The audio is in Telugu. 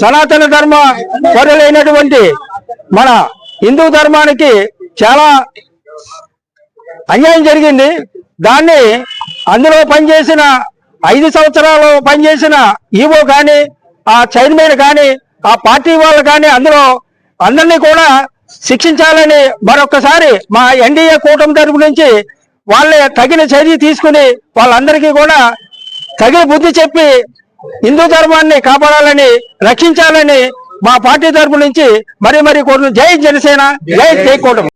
సనాతన ధర్మ పరులైనటువంటి మన హిందూ ధర్మానికి చాలా అన్యాయం జరిగింది. దాన్ని అందులో పనిచేసిన 5 సంవత్సరాలు పనిచేసిన ఈవో కానీ, ఆ చైర్మన్ కానీ, ఆ పార్టీ వాళ్ళు కానీ అందులో అందరినీ కూడా శిక్షించాలని మరొకసారి మా ఎన్డీఏ కూటమి తరపు నుంచి వాళ్ళే తగిన చర్య తీసుకుని వాళ్ళందరికీ కూడా తగిన బుద్ధి చెప్పి హిందూ ధర్మాన్ని కాపాడాలని, రక్షించాలని మా పార్టీ తరపు నుంచి మరీ కోరుతున్నాం. జై జనసేన, జై కూటమి.